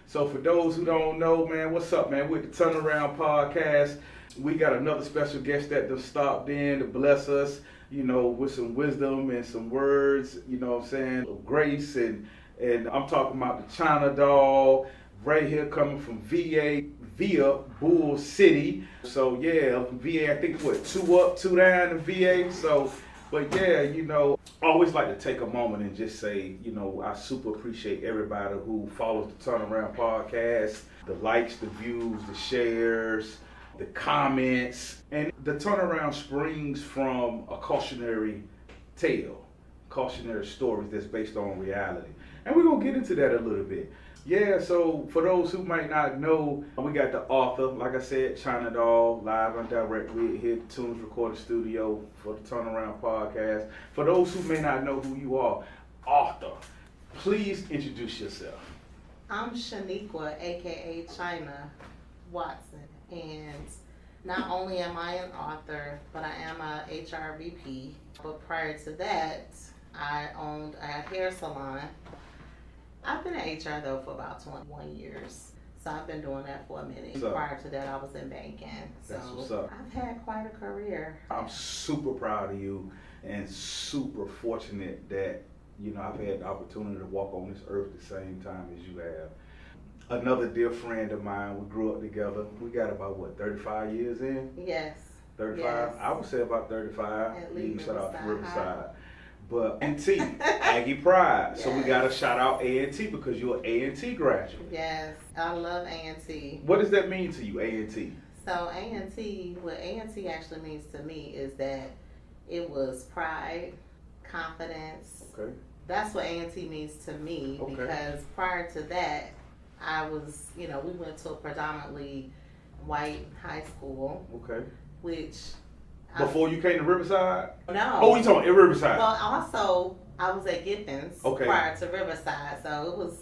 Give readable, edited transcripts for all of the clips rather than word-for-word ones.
So for those who don't know, man, what's up, man? With the Turnaround Podcast, we got another special guest that just stopped in to bless us, with some wisdom and some words, what I'm saying, of grace. And I'm talking about the China doll right here coming from VA via Bull City. So yeah, VA, I think what, 2 up, 2 down in VA. So, but yeah, I always like to take a moment and just say, I super appreciate everybody who follows the Turnaround Podcast, the likes, the views, the shares, the comments. And the turnaround springs from a cautionary tale, cautionary stories that's based on reality. And we're going to get into that a little bit. Yeah, so for those who might not know, we got the author, like I said, China Doll, live and direct. We're here at Tunes Recording Studio for the Turnaround Podcast. For those who may not know who you are, author, please introduce yourself. I'm Shaniqua, aka China Watson, and not only am I an author, but I am a HRVP. But prior to that, I owned a hair salon. I've been in HR though for about 21 years. So I've been doing that for a minute. Prior to that, I was in banking. That's what's up. I've had quite a career. I'm super proud of you and super fortunate that, I've had the opportunity to walk on this earth the same time as you have. Another dear friend of mine, we grew up together. We got about, 35 years in? Yes. 35? Yes. I would say about 35. At least shout out to Riverside. Riverside. But A&T, Aggie Pride. Yes. So we got to shout out A&T because you're an A&T graduate. Yes, I love A&T. What does that mean to you, A&T? So A&T, what A&T actually means to me is that it was pride, confidence. Okay. That's what A&T means to me. Okay. Because prior to that, I was, we went to a predominantly white high school, Okay. which... Before you came to Riverside? No. Oh, you talking about Riverside? Well, also, I was at Githens prior to Riverside, so it was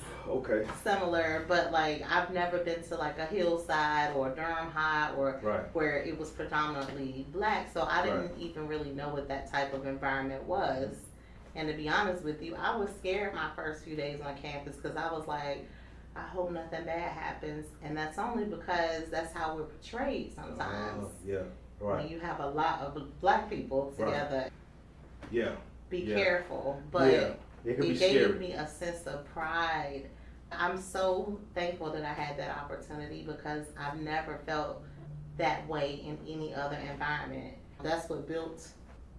similar, but I've never been to a Hillside or Durham High or where it was predominantly black, so I didn't even really know what that type of environment was. And to be honest with you, I was scared my first few days on campus because I was like, I hope nothing bad happens, and that's only because that's how we're portrayed sometimes. Yeah. Right. When you have a lot of black people together, be careful. But it gave scary. me a sense of pride. I'm so thankful that I had that opportunity because I've never felt that way in any other environment. That's what built,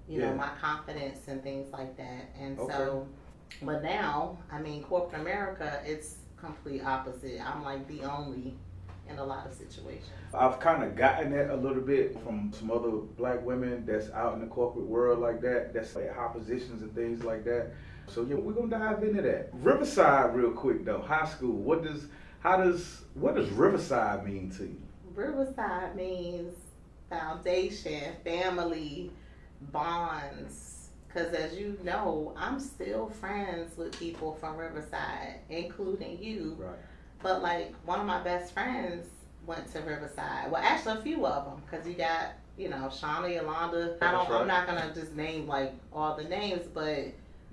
my confidence and things like that. And so, but now, corporate America, it's complete opposite. I'm the only in a lot of situations. I've kind of gotten that a little bit from some other black women that's out in the corporate world like that, that's high positions and things like that. So yeah, we're gonna dive into that. Riverside real quick though, high school, what does Riverside mean to you? Riverside means foundation, family, bonds. Because as you know, I'm still friends with people from Riverside, including you. Right. But one of my best friends went to Riverside. Well, actually a few of them, because you got, Shauna, Yolanda. I'm not gonna just name all the names, but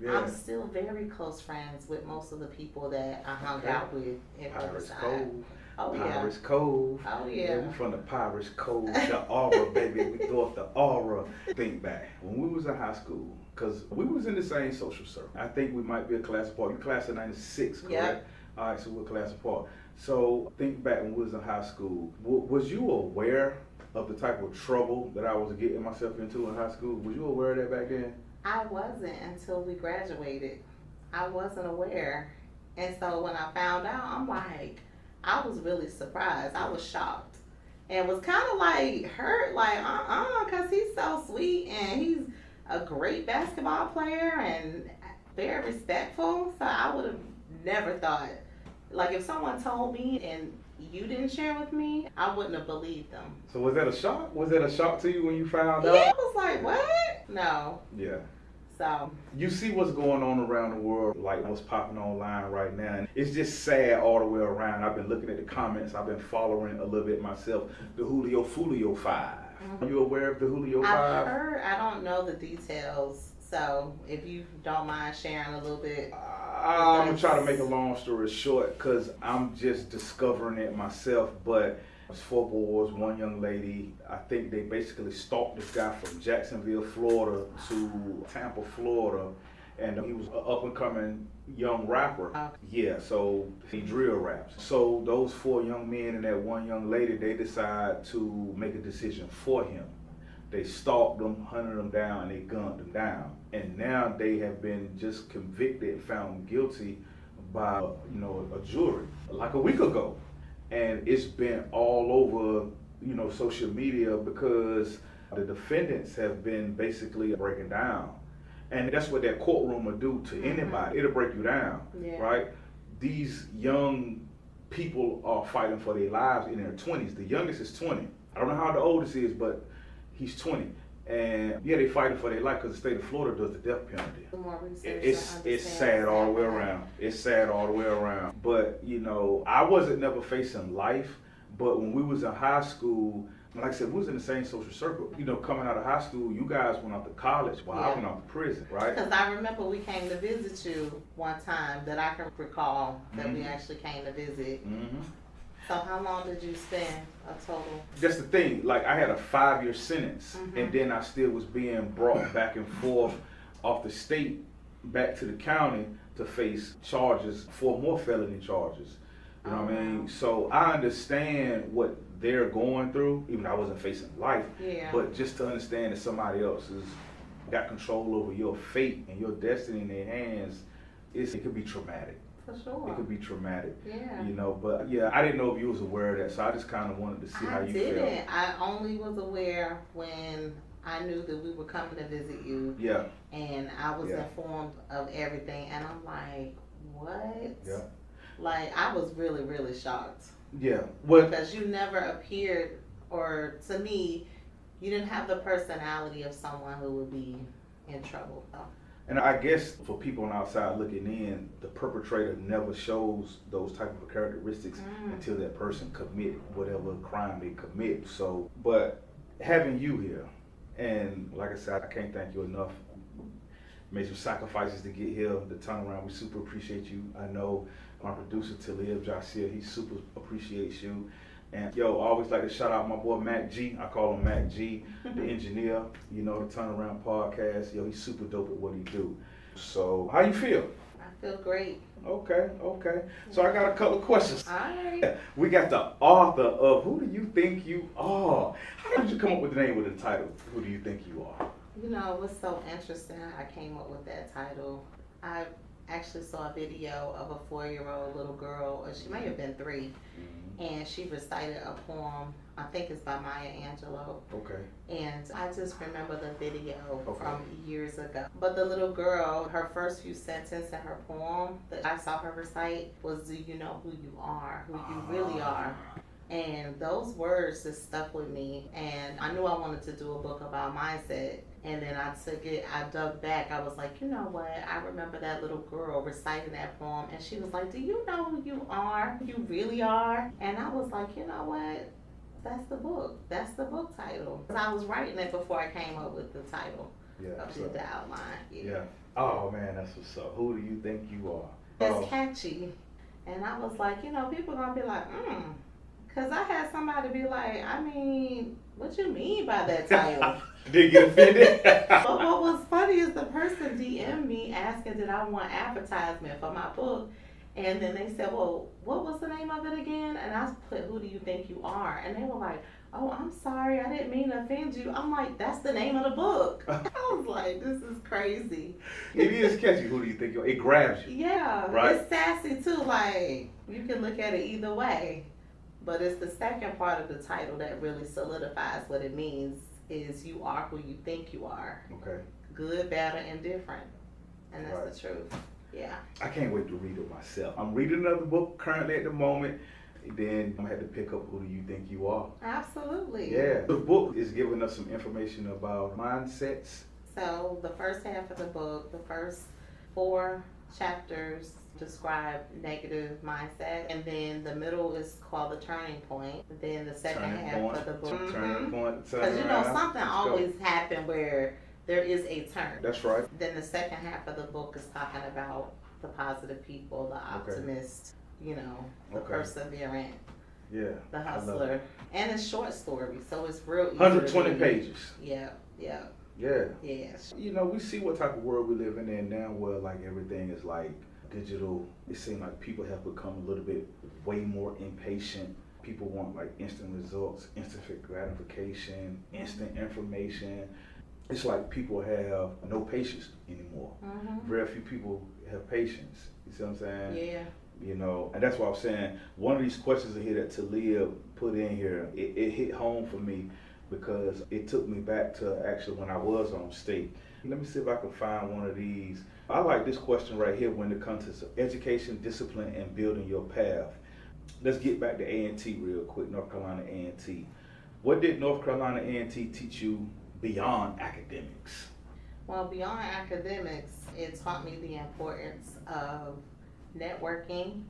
I'm still very close friends with most of the people that I hung out with in Riverside. Cove. Oh Pirates Cove. Oh yeah. We from the Pirates Cove, the aura, baby. We throw up the aura. Think back when we was in high school, because we was in the same social circle. I think we might be a class apart. You class of '96, correct? Yeah. All right, so we're class apart. So think back when we was in high school. Was you aware of the type of trouble that I was getting myself into in high school? Was you aware of that back then? I wasn't until we graduated. I wasn't aware. And so when I found out, I was really surprised. I was shocked. And was kind of hurt, because he's so sweet and he's a great basketball player and very respectful. So I would have never thought. If someone told me and you didn't share with me, I wouldn't have believed them. So was that a shock? Was that a shock to you when you found out? Yeah, it was what? No. Yeah. So. You see what's going on around the world, what's popping online right now. And it's just sad all the way around. I've been looking at the comments. I've been following a little bit myself. The Julio Foolio 5. Mm-hmm. Are you aware of the Julio 5? I've heard. I don't know the details. So if you don't mind sharing a little bit. I'm going to try to make a long story short because I'm just discovering it myself. But it's 4 boys, 1 young lady. I think they basically stalked this guy from Jacksonville, Florida to Tampa, Florida. And he was an up-and-coming young rapper. Yeah, so he drill raps. So those 4 young men and that 1 young lady, they decide to make a decision for him. They stalked him, hunted him down, and they gunned him down. And now they have been just convicted and found guilty by, a jury like a week ago. And it's been all over, social media because the defendants have been basically breaking down. And that's what that courtroom will do to anybody. It'll break you down, right? These young people are fighting for their lives in their 20s. The youngest is 20. I don't know how the oldest is, but he's 20. And they fighting for their life because the state of Florida does the death penalty. It's sad all the way around. It's sad all the way around. But, I wasn't never facing life, but when we was in high school, like I said, we was in the same social circle. Coming out of high school, you guys went off to college while I went off to prison, right? Because I remember we came to visit you one time that I can recall that we actually came to visit. Mm-hmm. So how long did you spend a total? That's the thing. Like I had a 5-year sentence, and then I still was being brought back and forth off the state back to the county to face charges, 4 more felony charges. You know what I mean? So I understand what they're going through, even though I wasn't facing life. Yeah. But just to understand that somebody else has got control over your fate and your destiny in their hands, it could be traumatic. For sure. It could be traumatic. Yeah. But I didn't know if you was aware of that, so I just kind of wanted to see how you felt. I didn't. I only was aware when I knew that we were coming to visit you. Yeah. And I was informed of everything, and I'm like, what? Yeah. Like, I was really, really shocked. Yeah. Because you never appeared, or to me, you didn't have the personality of someone who would be in trouble, though. And I guess for people on the outside looking in, the perpetrator never shows those type of characteristics until that person commit whatever crime they commit. So, but having you here, and like I said, I can't thank you enough. Made some sacrifices to get here, the turnaround. We super appreciate you. I know my producer Talib Jasir, he super appreciates you. And I always like to shout out my boy Mac G. I call him Mac G, the engineer, the Turnaround Podcast. He's super dope at what he do. So how you feel? I feel great. Okay. So I got a couple of questions. All right. We got the author of Who Do You Think You Are? How did you come up with the name with the title, Who Do You Think You Are? It was so interesting how I came up with that title. I actually saw a video of a 4-year-old little girl, or she may have been 3, and she recited a poem. I think it's by Maya Angelou. Okay. And I just remember the video from years ago. But the little girl, her first few sentences in her poem that I saw her recite was, "Do you know who you are, who you really are?" And those words just stuck with me. And I knew I wanted to do a book about mindset. And then I dug back. I was like, you know what? I remember that little girl reciting that poem. And she was like, "Do you know who you are? Who you really are?" And I was like, you know what? That's the book. That's the book title. I was writing it before I came up with the title of the outline. Yeah. Oh, man, that's what's up. Who do you think you are? It's catchy. And I was like, people are going to be like, Because I had somebody be like, what you mean by that title? Did you get offended? But what was funny is the person DM'd me asking did I want advertisement for my book. And then they said, well, what was the name of it again? And I put, Who Do You Think You Are? And they were like, oh, I'm sorry, I didn't mean to offend you. I'm like, that's the name of the book. I was like, this is crazy. It is catchy, Who Do You Think You Are? It grabs you. Yeah, right? It's sassy too. Like, you can look at it either way. But it's the second part of the title that really solidifies what it means is you are who you think you are. Okay. Good, bad, or indifferent. And that's the truth. Yeah. I can't wait to read it myself. I'm reading another book currently at the moment. Then I'm going to have to pick up Who Do You Think You Are? Absolutely. Yeah. The book is giving us some information about mindsets. So the first half of the book, the first 4 chapters describe negative mindset, and then the middle is called the turning point. Then the second half of the book, turning point, because something always happens where there is a turn. That's right. Then the second half of the book is talking about the positive people, the optimist, you know, the perseverant, the hustler. And it's short story, so it's real easy. 120 pages. Yeah. You know, we see what type of world we're living in now where like everything is like digital. It seems like people have become a little bit way more impatient. People want like instant results, instant gratification, instant information. It's like people have no patience anymore. Very few people have patience. You see what I'm saying? Yeah. You know, and that's why I'm saying one of these questions here that Talia put in here, it hit home for me because it took me back to actually when I was on state. Let me see if I can find one of these. I like this question right here when it comes to education, discipline, and building your path. Let's get back to A&T real quick, North Carolina A&T. What did North Carolina A&T teach you beyond academics? Well, beyond academics, it taught me the importance of networking,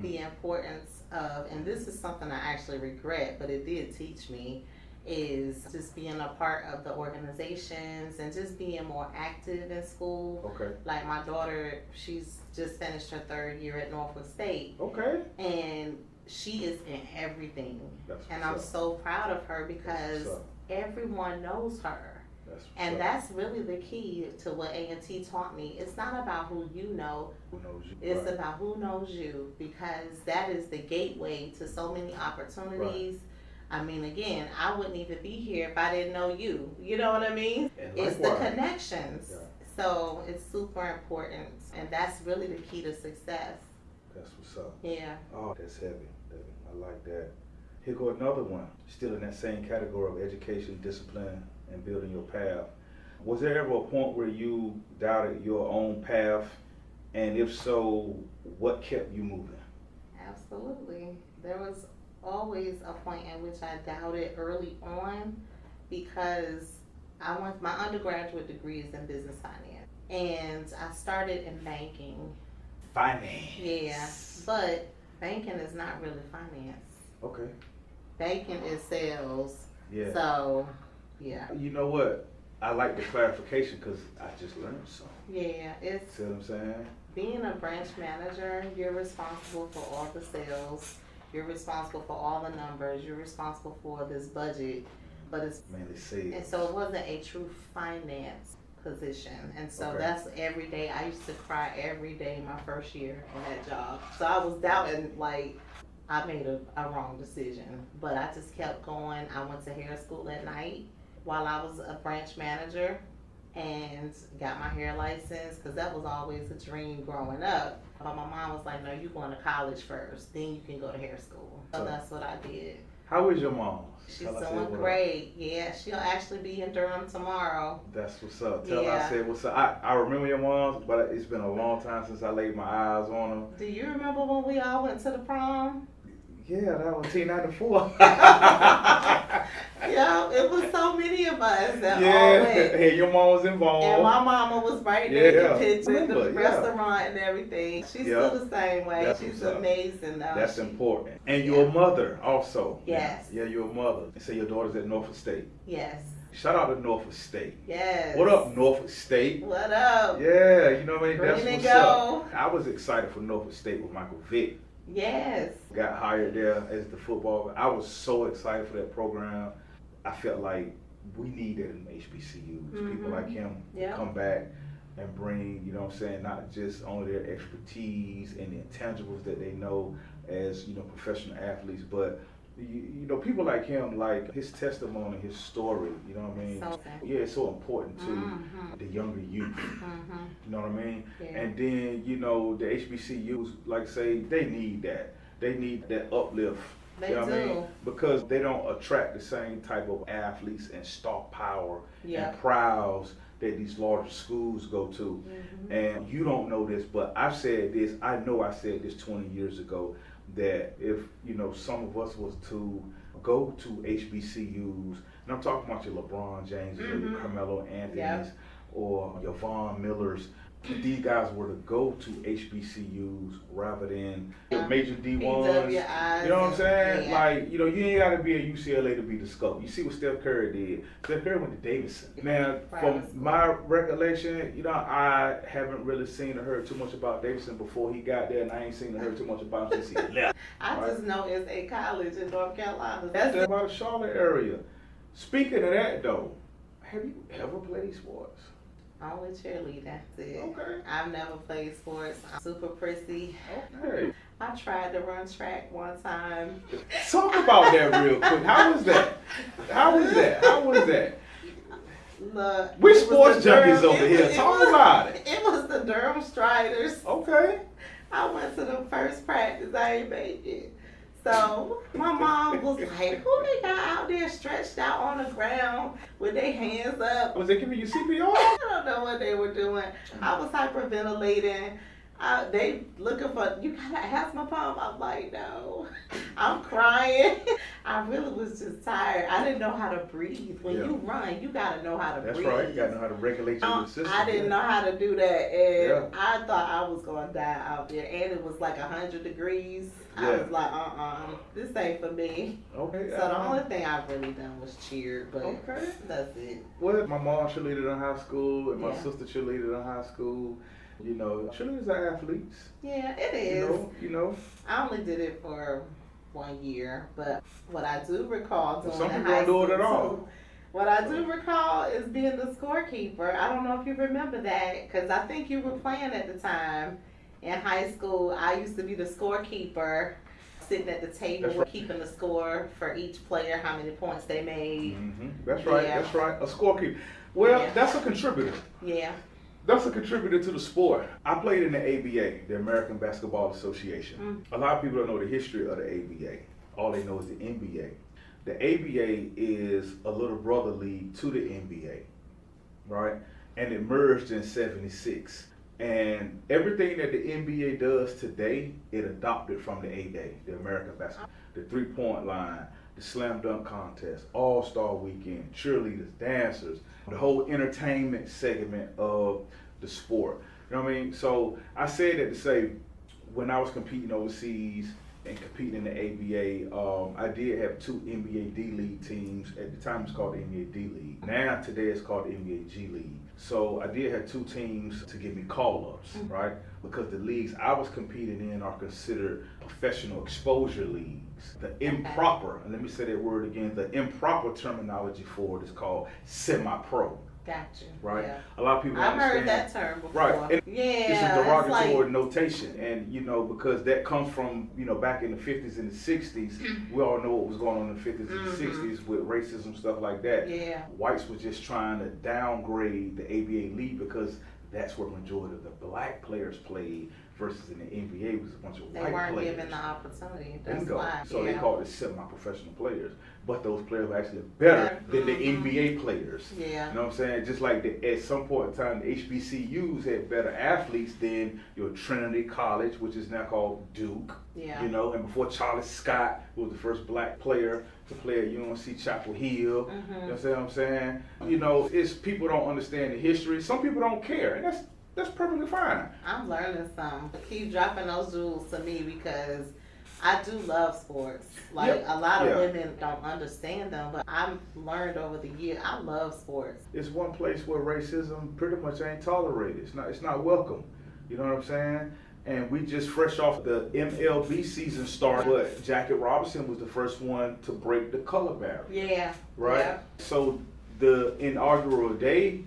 the importance of, and this is something I actually regret, but it did teach me, is just being a part of the organizations and just being more active in school. Okay. Like my daughter, she's just finished her 3rd year at Norfolk State. Okay. And she is in everything. And I'm so proud of her because everyone knows her. That's really the key to what A&T taught me. It's not about who you know. Who knows you. It's about who knows you, because that is the gateway to so many opportunities. Right. I mean, again, I wouldn't even be here if I didn't know you. You know what I mean? It's the connections. Yeah. So it's super important, and that's really the key to success. That's what's up. Yeah. Oh, that's heavy. I like that. Here go another one, still in that same category of education, discipline, and building your path. Was there ever a point where you doubted your own path? And if so, what kept you moving? Absolutely. There was always a point in which I doubted early on because my undergraduate degree is in business finance. And I started in banking. Finance. Yeah. But banking is not really finance. Okay. Banking is sales. Yeah. So, yeah. You know what? I like the clarification because I just learned something. Yeah, it's. See what I'm saying? Being a branch manager, you're responsible for all the sales. You're responsible for all the numbers. You're responsible for this budget, but it's mainly sales. And so it wasn't a true finance position. And so that's every day. I used to cry every day my first year in that job. So I was doubting, like, I made a wrong decision, but I just kept going. I went to hair school at night while I was a branch manager and got my hair license because that was always a dream growing up. But my mom was like, no, you're going to college first, then you can go to hair school. So that's what I did. How is your mom? She's doing great. Yeah, she'll actually be in Durham tomorrow. That's what's up. Tell her I said what's up. I remember your mom, but it's been a long time since I laid my eyes on her. Do you remember when we all went to the prom? Yeah, that was T94. Yeah, it was so many of us that all went. Hey, your mom was involved. And my mama was right there in the picture, the restaurant and everything. She's still the same way. She's amazing though. That's important. And you're a mother also. Yes. Yeah, you're a mother. And so your daughter's at Norfolk State. Yes. Shout out to Norfolk State. Yes. What up, Norfolk State? What up? Yeah, you know what I mean? That's what's up. I was excited for Norfolk State with Michael Vick. Yes. Got hired there as the football. I was so excited for that program. I felt like we needed in HBCUs. People like him to come back and bring, you know what I'm saying, not just only their expertise and the intangibles that they know as, you know, professional athletes, but you know, people like him, like his testimony, his story, you know what I mean? Yeah, it's so important to the younger youth. You know what I mean? Yeah. And then, you know, the HBCUs, like say, they need that. They need that uplift. They do. I mean? Because they don't attract the same type of athletes and star power and crowds that these larger schools go to. And you don't know this, but I've said this, I know I said this 20 years ago, that if, you know, some of us was to go to HBCUs, and I'm talking about your LeBron James or your Carmelo Anthony's or your Von Millers, if these guys were to go to HBCUs rather than major D1s, you know what I'm saying? Yeah. Like, you ain't got to be at UCLA to be the scope. You see what Steph Curry did. Steph Curry went to Davidson. Now, from my recollection, I haven't really seen or heard too much about Davidson before he got there, and I ain't seen or heard too much about him since he left. I just know it's a college in North Carolina. That's about the Charlotte area. Speaking of that, though, have you ever played sports? Only cheerleading, that's it. Okay. I've never played sports. I'm super prissy. Okay. I tried to run track one time. Talk about that real quick. How was that? Look, we're sports junkies over here. Talk about it. It was the Durham Striders. Okay. I went to the first practice. I ain't made it. So my mom was like, who they got out there stretched out on the ground with their hands up? Was they giving you CPR? I don't know what they were doing. I was hyperventilating. They looking for, you got an asthma pump? I'm like, no. I'm crying. I really was just tired. I didn't know how to breathe. When you run, you got to know how to breathe. That's right. You got to know how to regulate your system. I didn't know how to do that. And I thought I was going to die out there. And it was like 100 degrees. I was like, this ain't for me. Okay. So the only thing I've really done was cheer, but that's it. Well, my mom cheerleaded in high school, and my sister cheerleaded in high school. Cheerleaders are athletes. Yeah, it is. You know. I only did it for 1 year, but what I do recall doing some in people high don't do it school at all. What I do recall is being the scorekeeper. I don't know if you remember that, because I think you were playing at the time. In high school, I used to be the scorekeeper, sitting at the table, keeping the score for each player, how many points they made. Mm-hmm. That's right. A scorekeeper. Well, that's a contributor. Yeah. That's a contributor to the sport. I played in the ABA, the American Basketball Association. A lot of people don't know the history of the ABA. All they know is the NBA. The ABA is a little brother league to the NBA, right? And it merged in '76. And everything that the NBA does today, it adopted from the ABA, the American Basketball. The three-point line, the slam dunk contest, all-star weekend, cheerleaders, dancers, the whole entertainment segment of the sport. You know what I mean? So I say that to say, when I was competing overseas and competing in the ABA, I did have 2 NBA D-League teams. At the time, it's called the NBA D-League. Now, today, it's called the NBA G-League. So I did have 2 teams to give me call-ups, right? Because the leagues I was competing in are considered professional exposure leagues. The improper, and let me say that word again, the improper terminology for it is called semi-pro. Gotcha. Right? Yeah. A lot of people I've understand. heard that term before. Right. And it's a derogatory notation. And, because that comes from, back in the 50s and the 60s, we all know what was going on in the 50s and the 60s with racism, stuff like that. Yeah. Whites were just trying to downgrade the ABA league because that's where majority of the black players played versus in the NBA it was a bunch of white players. They weren't given the opportunity. That's why. So they called it semi-professional players. But those players were actually better than the NBA players. Yeah. You know what I'm saying? Just like at some point in time, the HBCUs had better athletes than your Trinity College, which is now called Duke. Yeah. And before Charlie Scott, who was the first black player to play at UNC Chapel Hill. You know what I'm saying? It's people don't understand the history. Some people don't care, and that's perfectly fine. I'm learning some. Keep dropping those jewels to me because I do love sports. A lot of women don't understand them, but I've learned over the years, I love sports. It's one place where racism pretty much ain't tolerated. It's not welcome. You know what I'm saying? And we just fresh off the MLB season start, but Jackie Robinson was the first one to break the color barrier. Yeah. Right? Yeah. So the inaugural day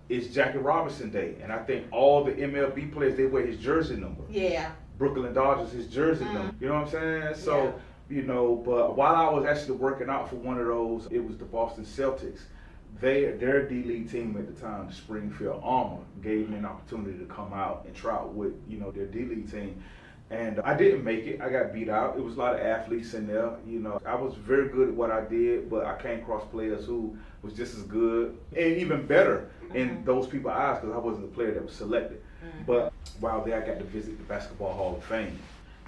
is Jackie Robinson Day. And I think all the MLB players, they wear his jersey number. Yeah. Brooklyn Dodgers, his jersey number. You know what I'm saying? So, but while I was actually working out for one of those, it was the Boston Celtics. Their D-League team at the time, the Springfield Armor, gave me an opportunity to come out and try out with, their D-League team. And I didn't make it. I got beat out. It was a lot of athletes in there. I was very good at what I did, but I came across players who was just as good and even better in those people's eyes because I wasn't the player that was selected. But while there, I got to visit the Basketball Hall of Fame.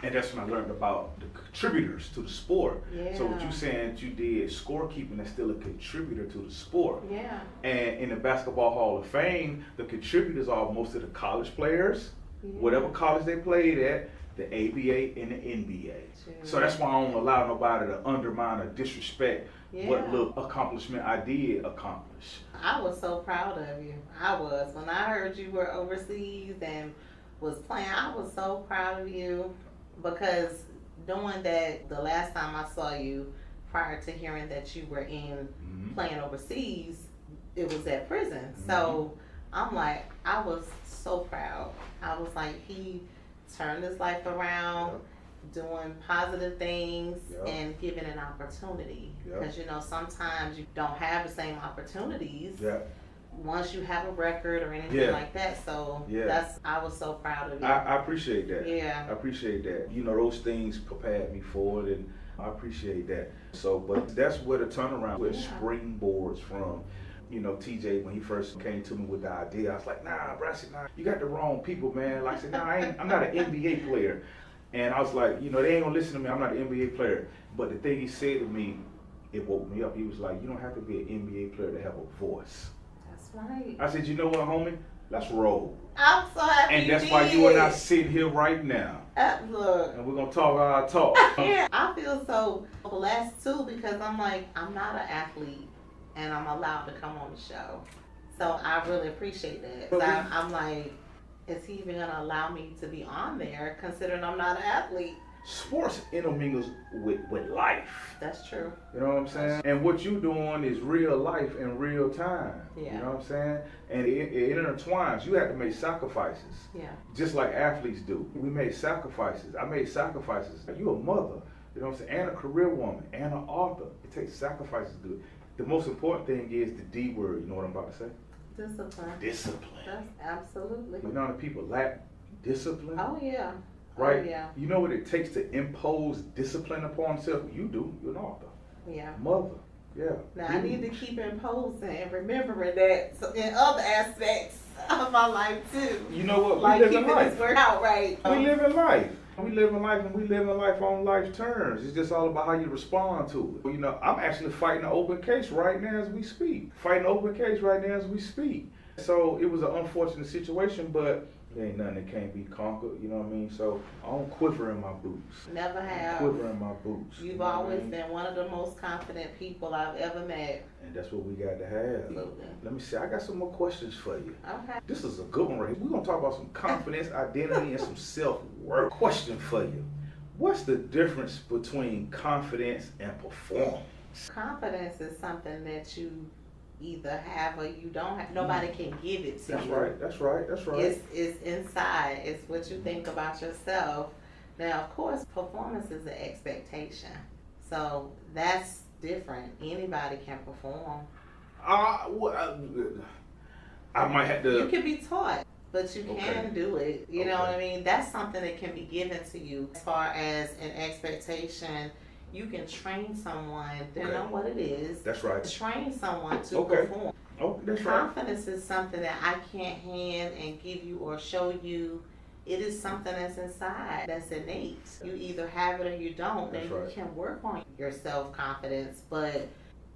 And that's when I learned about the contributors to the sport. Yeah. So what you saying you did scorekeeping, that's still a contributor to the sport. Yeah. And in the Basketball Hall of Fame, the contributors are most of the college players, whatever college they played at, the ABA and the NBA. True. So that's why I don't allow nobody to undermine or disrespect what little accomplishment I did accomplish. I was so proud of you. I was. When I heard you were overseas and was playing, I was so proud of you, because knowing that the last time I saw you prior to hearing that you were in playing overseas, it was at prison. So I'm like, I was so proud. I was like, he turned his life around, doing positive things and giving an opportunity. Because, you know, sometimes you don't have the same opportunities once you have a record or anything like that. So I was so proud of you. I appreciate that. Yeah. I appreciate that. You know, those things prepared me for it, and I appreciate that. So, but that's where the turnaround, where springboards from. You know, TJ, when he first came to me with the idea, I was like, nah, bro, I said, nah, you got the wrong people, man. Like I said, nah, I'm not an NBA player. And I was like, you know, they ain't gonna listen to me, I'm not an NBA player. But the thing he said to me, it woke me up. He was like, you don't have to be an NBA player to have a voice. That's right. I said, you know what, homie? Let's roll. I'm so happy. And that's why you and I sit here right now. Look. And we're gonna talk our talk. Yeah, I feel so blessed too, because I'm like, I'm not an athlete and I'm allowed to come on the show. So I really appreciate that. I'm like, is he even gonna allow me to be on there, considering I'm not an athlete? Sports intermingles with life. That's true. You know what I'm saying? And what you doing is real life in real time. Yeah. You know what I'm saying? And it intertwines. You have to make sacrifices. Yeah. Just like athletes do. We made sacrifices. I made sacrifices. You're a mother. You know what I'm saying? And a career woman. And an author. It takes sacrifices to do it. The most important thing is the D word. You know what I'm about to say? Discipline. Discipline. That's absolutely. You know how people lack discipline? Oh, yeah. Right? Oh, yeah. You know what it takes to impose discipline upon yourself? You do. You're an author. Yeah. Mother. Yeah. Now, I need to keep imposing and remembering that in other aspects of my life, too. You know what? Like we live keeping in life. this word out right. We live in life. We live in life, and we live in life on life's terms. It's just all about how you respond to it. You know, I'm actually fighting an open case right now as we speak. So it was an unfortunate situation, but there ain't nothing that can't be conquered, you know what I mean? So I don't quiver in my boots. Never have. Quiver in my boots. You've always been one of the most confident people I've ever met. And that's what we got to have. Absolutely. Let me see, I got some more questions for you. Okay. This is a good one right here. We're going to talk about some confidence, identity, and some self-worth. Question for you. What's the difference between confidence and performance? Confidence is something that you either have or you don't have. Nobody can give it to you. That's right. It's inside. It's what you think about yourself. Now, of course, performance is an expectation. So that's different. Anybody can perform. I might have to. You can be taught, but you can do it. You know what I mean? That's something that can be given to you. As far as an expectation, you can train someone, depending on what it is. That's right. Train someone to perform. Oh, that's right. Confidence is something that I can't hand and give you or show you. It is something that's inside, that's innate. You either have it or you don't. Now you can work on your self-confidence, but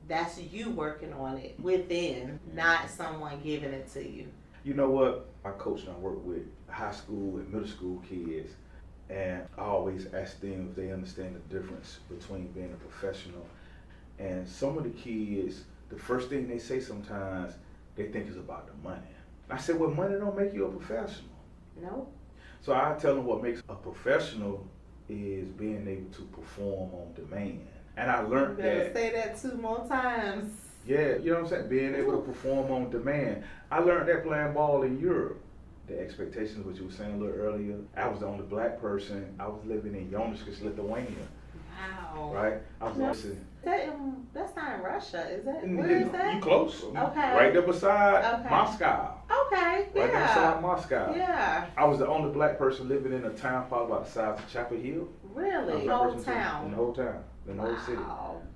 that's you working on it within, not someone giving it to you. You know what? I coach and I work with high school and middle school kids. And I always ask them if they understand the difference between being a professional. And some of the kids, the first thing they say sometimes, they think is about the money. I said, well, money don't make you a professional. No. So I tell them what makes a professional is being able to perform on demand. And I learned that. Say that 2 more times. Yeah, you know what I'm saying? Being able to perform on demand. I learned that playing ball in Europe. The expectations, what you were saying a little earlier. I was the only black person. I was living in Yonushkis, Lithuania. Wow. Right? I was listening. That's not in Russia, is it? Where is that? You close. Okay. Right there beside Moscow. Okay, yeah. Right there beside Moscow. Yeah. I was the only black person living in a town probably about the size of Chapel Hill. Really? The whole town? In the whole town. In the whole city.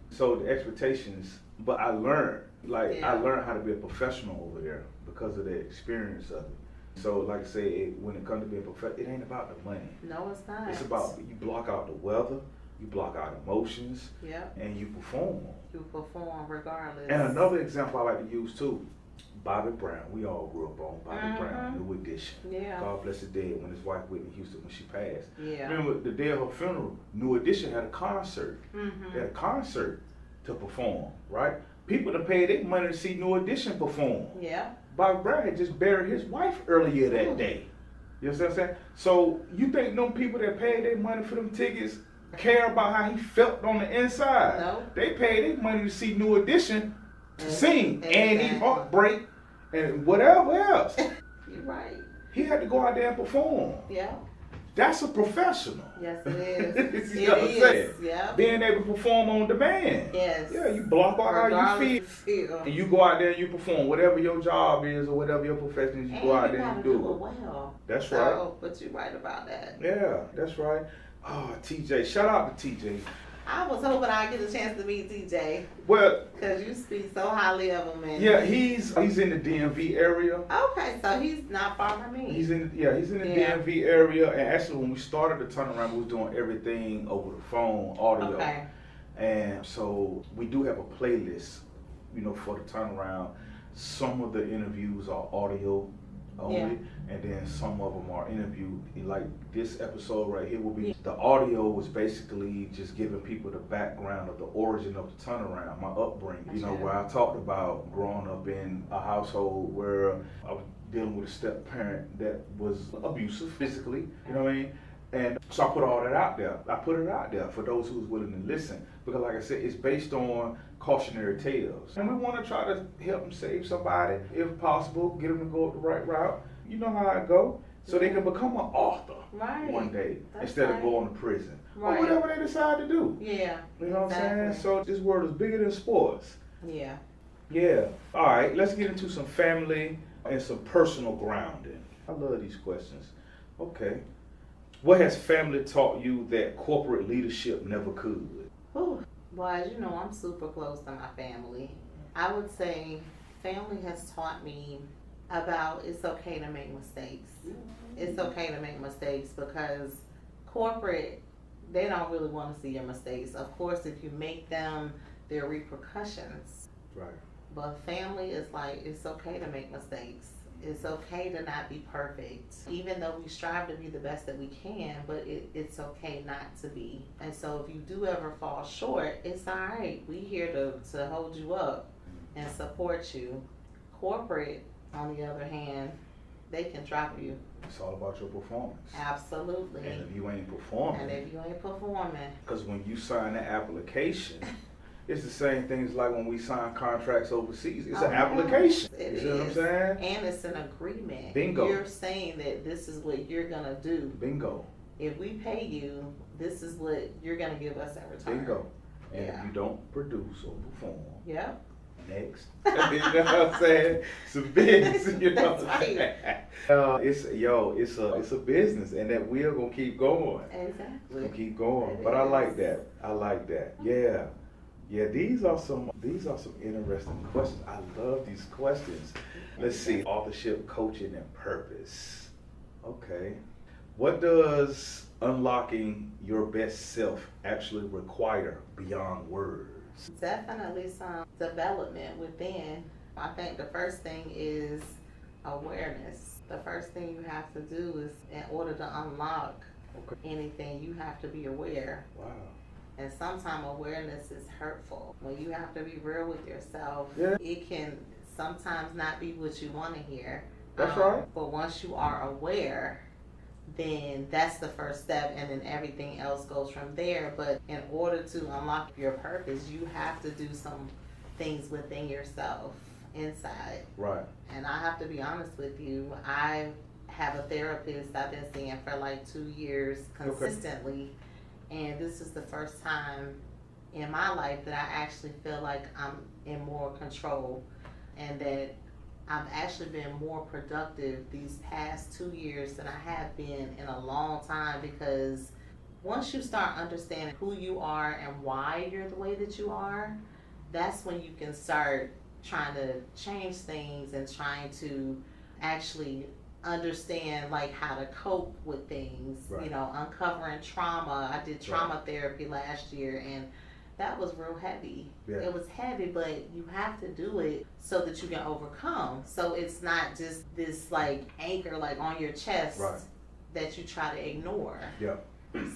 So the expectations, but I learned how to be a professional over there because of the experience of it. So, like I say, when it comes to being professional, it ain't about the money. No, it's not. It's about you block out the weather, you block out emotions, and you perform. You perform regardless. And another example I like to use too, Bobby Brown. We all grew up on Bobby Brown, New Edition. Yeah. God bless his dead when his wife Whitney Houston, when she passed. Yeah. Remember the day of her funeral, New Edition had a concert. They had a concert to perform, right? People that paid their money to see New Edition perform. Yeah. Bobby Brown had just buried his wife earlier that day. You know what I'm saying? So you think them people that paid their money for them tickets care about how he felt on the inside? No. They paid their money to see New Edition sing Andy Heartbreak and whatever else. You're right. He had to go out there and perform. Yeah. That's a professional. Yes, it is. You know what I'm saying? Yeah. Being able to perform on demand. Yes. Yeah, you block out how you feel. And you go out there and you perform. Whatever your job is or whatever your profession is, you go out there and you do it. Well. That's right. But you're right about that. Yeah, that's right. Oh, TJ. Shout out to TJ. I was hoping I'd get a chance to meet TJ. Well, because you speak so highly of him, man. Yeah, he's in the DMV area. Okay, so he's not far from me. He's in the DMV area, and actually when we started the turnaround, we was doing everything over the phone, audio. Okay. And so we do have a playlist, for the turnaround. Some of the interviews are audio only, and then some of them are interview. Like this episode right here will be the audio was basically just giving people the background of the origin of the turnaround, my upbringing. Where I talked about growing up in a household where I was dealing with a step parent that was abusive physically. You know what I mean? And so I put all that out there. I put it out there for those who's willing to listen. Because like I said, it's based on cautionary tales. And we want to try to help them save somebody, if possible, get them to go the right route. You know how it go. So they can become an author one day instead of going to prison. Or whatever they decide to do. Yeah. You know what I'm saying? So this world is bigger than sports. Yeah. Yeah. All right, let's get into some family and some personal grounding. I love these questions. Okay. What has family taught you that corporate leadership never could? Ooh, well, as you know, I'm super close to my family. I would say family has taught me about it's okay to make mistakes. It's okay to make mistakes because corporate, they don't really want to see your mistakes. Of course, if you make them, there are repercussions. Right. But family is like, it's okay to make mistakes. It's okay to not be perfect, even though we strive to be the best that we can, but it's okay not to be. And so if you do ever fall short, it's all right. We're here to hold you up and support you. Corporate, on the other hand, they can drop you. It's all about your performance. Absolutely. And if you ain't performing. Because when you sign the application, it's the same thing as like when we sign contracts overseas. It's an application. It is. What I'm saying? And it's an agreement. Bingo. You're saying that this is what you're going to do. Bingo. If we pay you, this is what you're going to give us in return. Bingo. And if you don't produce or perform. Yep. Next. You know what I'm saying? It's a business. You know what I'm saying? It's a business, and that we're going to keep going. Exactly. Gonna keep going. But I like that. Yeah. Yeah, these are some interesting questions. I love these questions. Let's see, authorship, coaching, and purpose. Okay. What does unlocking your best self actually require beyond words? Definitely some development within. I think the first thing is awareness. The first thing you have to do is, in order to unlock anything, you have to be aware. Wow. And sometimes awareness is hurtful. When you have to be real with yourself, it can sometimes not be what you want to hear. That's right. But once you are aware, then that's the first step, and then everything else goes from there. But in order to unlock your purpose, you have to do some things within yourself, inside. Right. And I have to be honest with you, I have a therapist I've been seeing for like 2 years consistently. And this is the first time in my life that I actually feel like I'm in more control and that I've actually been more productive these past 2 years than I have been in a long time, because once you start understanding who you are and why you're the way that you are, that's when you can start trying to change things and trying to actually understand like how to cope with things, you know, uncovering trauma. I did trauma therapy last year, and that was real heavy. It was heavy, but you have to do it so that you can overcome. So it's not just this like anchor like on your chest that you try to ignore.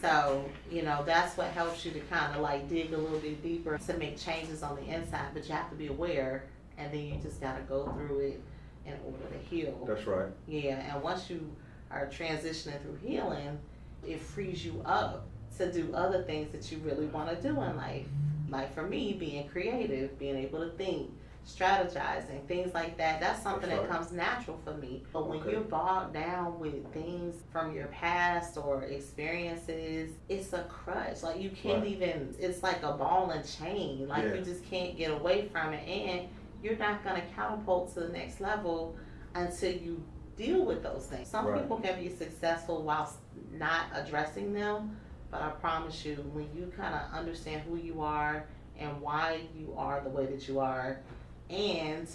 So, you know, that's what helps you to kind of like dig a little bit deeper to make changes on the inside, but you have to be aware, and then you just got to go through it in order to heal. That's right. Yeah, and once you are transitioning through healing, it frees you up to do other things that you really want to do in life. Like for me, being creative, being able to think, strategizing, things like that. That's something that comes natural for me. But when you're bogged down with things from your past or experiences, it's a crutch. Like you can't even, it's like a ball and chain. Like you just can't get away from it. And you're not going to catapult to the next level until you deal with those things. Some people can be successful whilst not addressing them. But I promise you, when you kind of understand who you are and why you are the way that you are, and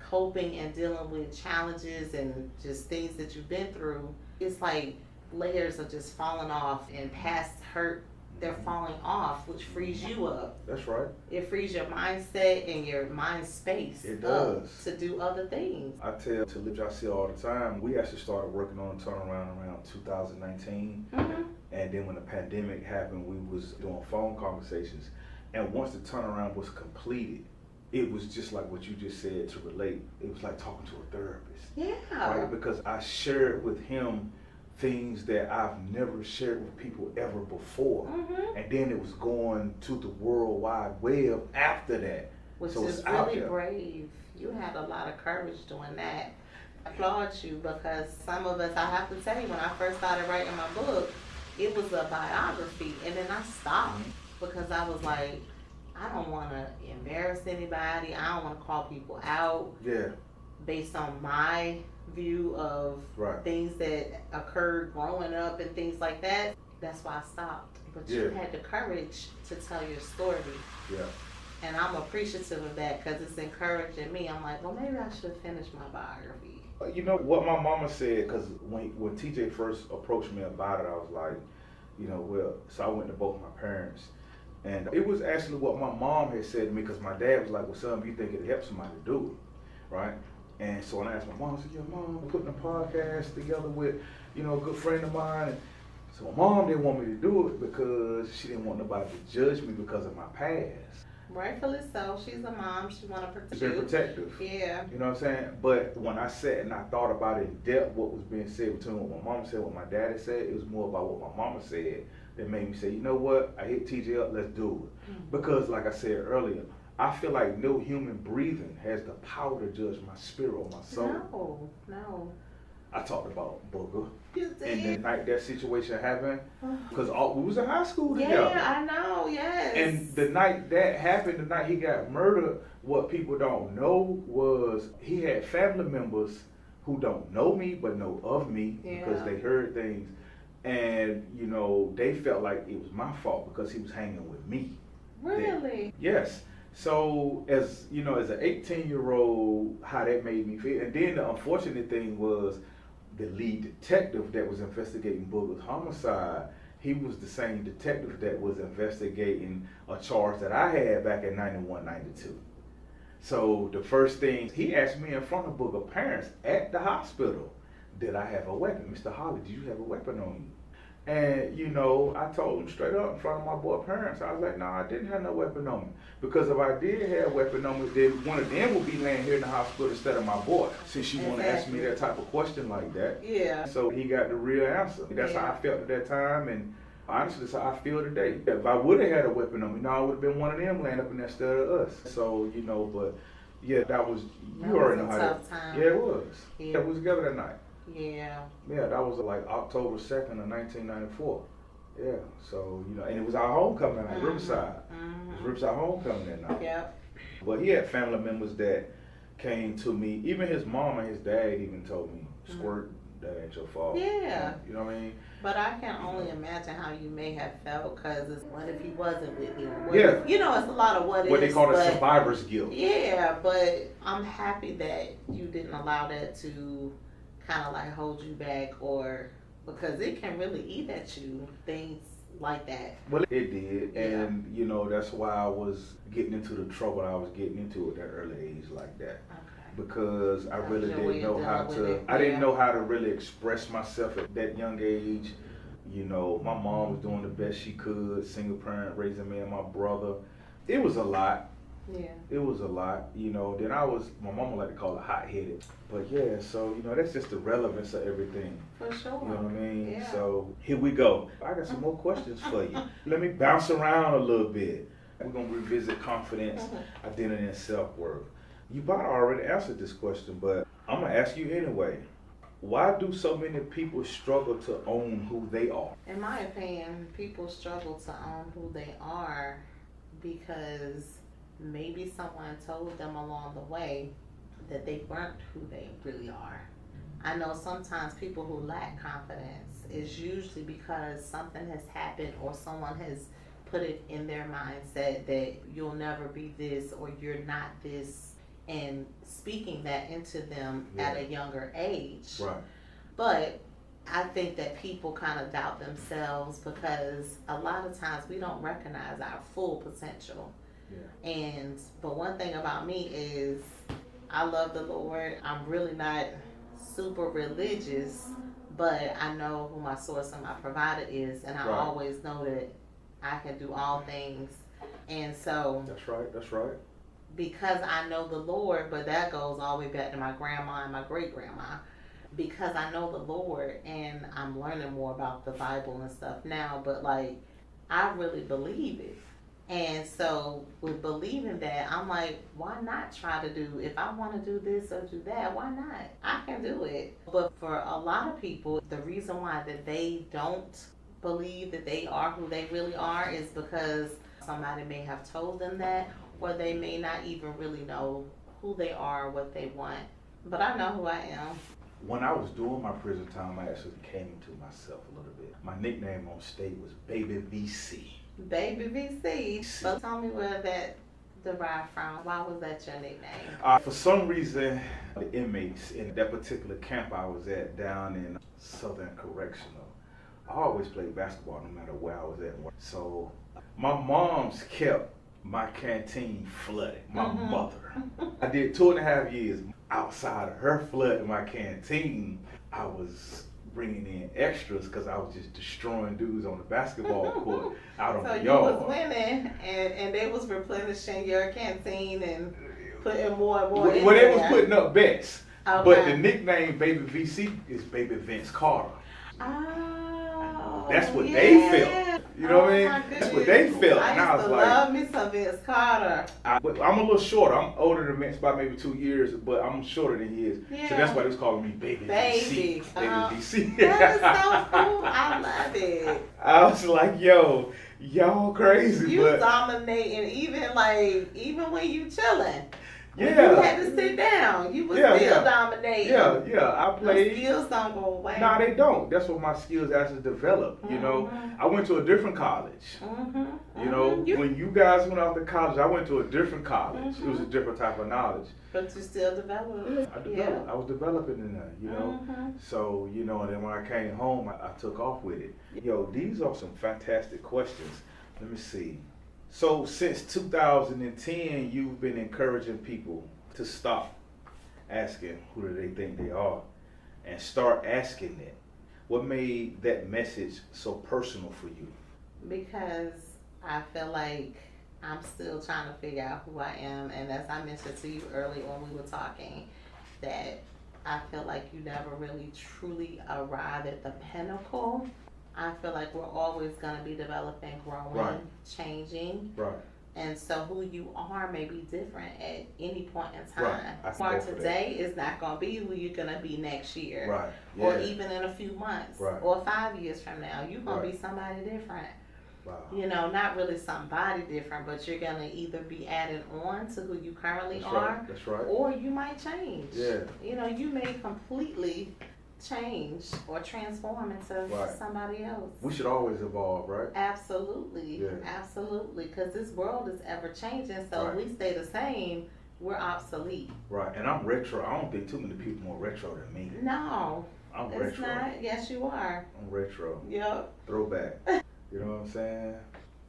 coping and dealing with challenges and just things that you've been through, it's like layers are just falling off, and past hurt, they're falling off, which frees you up. That's right. It frees your mindset and your mind space. It does. To do other things. I tell Talib, I see all the time, we actually started working on a turnaround around 2019. And then when the pandemic happened, we was doing phone conversations. And once the turnaround was completed, it was just like what you just said to relate. It was like talking to a therapist. Yeah. Right? Because I shared with him things that I've never shared with people ever before. And then it was going to the World Wide Web after that. Which so is really brave. You had a lot of courage doing that. I applaud you, because some of us, I have to tell you, when I first started writing my book, it was a biography, and then I stopped because I was like, I don't want to embarrass anybody. I don't want to call people out based on my view of things that occurred growing up and things like that. That's why I stopped. But you had the courage to tell your story. And I'm appreciative of that, because it's encouraging me. I'm like, well, maybe I should finish my biography. You know what my mama said, because when TJ first approached me about it, I was like, you know, well, so I went to both my parents. And it was actually what my mom had said to me, because my dad was like, well, son, you think it'd help somebody to do it, right? And so when I asked my mom, I said, yeah, Mom, I'm putting a podcast together with, you know, a good friend of mine. And so my mom didn't want me to do it because she didn't want nobody to judge me because of my past. Rightfully so. She's a mom. She want to protect you. She's protective. Yeah. You know what I'm saying? But when I sat and I thought about it in depth, what was being said between what my mama said, what my daddy said, it was more about what my mama said that made me say, you know what? I hit TJ up, let's do it. Because like I said earlier, I feel like no human breathing has the power to judge my spirit or my soul. No. I talked about Booger. And the night that situation happened, because we was in high school together. Yeah, I know, yes. And the night that happened, the night he got murdered, what people don't know was he had family members who don't know me but know of me because they heard things. And, you know, they felt like it was my fault because he was hanging with me. Really? Yes. So, as you know, as an 18-year-old, how that made me feel. And then the unfortunate thing was the lead detective that was investigating Booger's homicide, he was the same detective that was investigating a charge that I had back in 91, 92. So the first thing, he asked me in front of Booger's parents at the hospital, did I have a weapon? Mr. Holley, do you have a weapon on you? And, you know, I told him straight up in front of my boy parents, I was like, no, I didn't have no weapon on me. Because if I did have a weapon on me, then one of them would be laying here in the hospital instead of my boy, since you want to ask me that type of question like that. Yeah. So he got the real answer. That's how I felt at that time, and honestly, that's how I feel today. If I would have had a weapon on me, no, I would have been one of them laying up in there instead of us. So, you know, but yeah, that was, you already know how that. Tough time. Yeah, it was. Yeah, we was together that night. Yeah. Yeah, that was like October 2nd of 1994. Yeah, so, you know, and it was our homecoming at Riverside. It was Riverside homecoming that night. Yep. But he had family members that came to me. Even his mom and his dad even told me, Squirt, that ain't your fault. Yeah. You know what I mean? But I can only imagine how you may have felt, because it's what if he wasn't with you? You know, it's a lot of what they call it survivor's guilt. Yeah, but I'm happy that you didn't allow that to kind of like hold you back, or because it can really eat at you, things like that? Well, it did, and you know that's why I was getting into the trouble I was getting into at that early age like that. Okay. Because I really didn't know how to. I didn't know how to really express myself at that young age. You know, my mom was doing the best she could, single parent, raising me and my brother. It was a lot. Yeah. It was a lot, you know. Then my mama like to call it hot-headed. But yeah, so, you know, that's just the relevance of everything. For sure. You know what I mean? Yeah. So here we go. I got some more questions for you. Let me bounce around a little bit. We're going to revisit confidence, identity, and self-worth. You about already answered this question, but I'm going to ask you anyway. Why do so many people struggle to own who they are? In my opinion, people struggle to own who they are because maybe someone told them along the way that they weren't who they really are. I know sometimes people who lack confidence is usually because something has happened or someone has put it in their mindset that you'll never be this or you're not this, and speaking that into them at a younger age. Right. But I think that people kind of doubt themselves because a lot of times we don't recognize our full potential. Yeah. But one thing about me is I love the Lord. I'm really not super religious, but I know who my source and my provider is, and I always know that I can do all things. And so That's right. Because I know the Lord, but that goes all the way back to my grandma and my great-grandma. Because I know the Lord and I'm learning more about the Bible and stuff now, but like I really believe it. And so with believing that, I'm like, why not try to do, if I want to do this or do that, why not? I can do it. But for a lot of people, the reason why that they don't believe that they are who they really are is because somebody may have told them that, or they may not even really know who they are, what they want. But I know who I am. When I was doing my prison time, I actually came into myself a little bit. My nickname on state was Baby VC. Baby VC. So tell me where that derived from. Why was that your nickname? For some reason, the inmates in that particular camp I was at down in Southern Correctional, I always played basketball no matter where I was at. So my mom's kept my canteen flooded, my mother. I did 2.5 years outside of her flooding my canteen. I was bringing in extras because I was just destroying dudes on the basketball court out on the yard. So you was winning and they was replenishing your canteen and putting more and more in Well, they was putting up bets. Okay. But the nickname Baby VC is Baby Vince Carter. Oh, that's what they felt. You know what I mean? That's what they felt. I used to love me some Vince Carter. I'm a little short. I'm older than Vince by maybe 2 years, but I'm shorter than he is. Yeah. So that's why they was calling me Baby VC. Baby VC. That is so cool. I love it. I was like, yo, y'all crazy. You dominating even when you chilling. Yeah. You had to sit down. You was still dominating. Yeah. I played. Those skills don't go away. No, they don't. That's what my skills actually developed. You know, I went to a different college. You know, when you guys went off to college, I went to a different college. It was a different type of knowledge. But you still developed. I was developing in that, you know. So, you know, and then when I came home, I took off with it. Yo, these are some fantastic questions. Let me see. So since 2010, you've been encouraging people to stop asking who do they think they are and start asking it. What made that message so personal for you? Because I feel like I'm still trying to figure out who I am. And as I mentioned to you earlier when we were talking, that I feel like you never really truly arrive at the pinnacle. I feel like we're always going to be developing, growing, changing. Right. And so who you are may be different at any point in time. Right. Today is not going to be who you're going to be next year. Right. Yeah. Or even in a few months. Right. Or 5 years from now. You're going to be somebody different. Wow. You know, not really somebody different, but you're going to either be added on to who you currently are. That's right. Or you might change. Yeah. You know, you may completely change or transform into somebody else. We should always evolve, right? Absolutely. Yeah. Absolutely. Because this world is ever changing. So if we stay the same, we're obsolete. Right, and I'm retro. I don't think too many people more retro than me. No. I'm it's retro. Not. Yes, you are. I'm retro. Yep. Throwback. You know what I'm saying?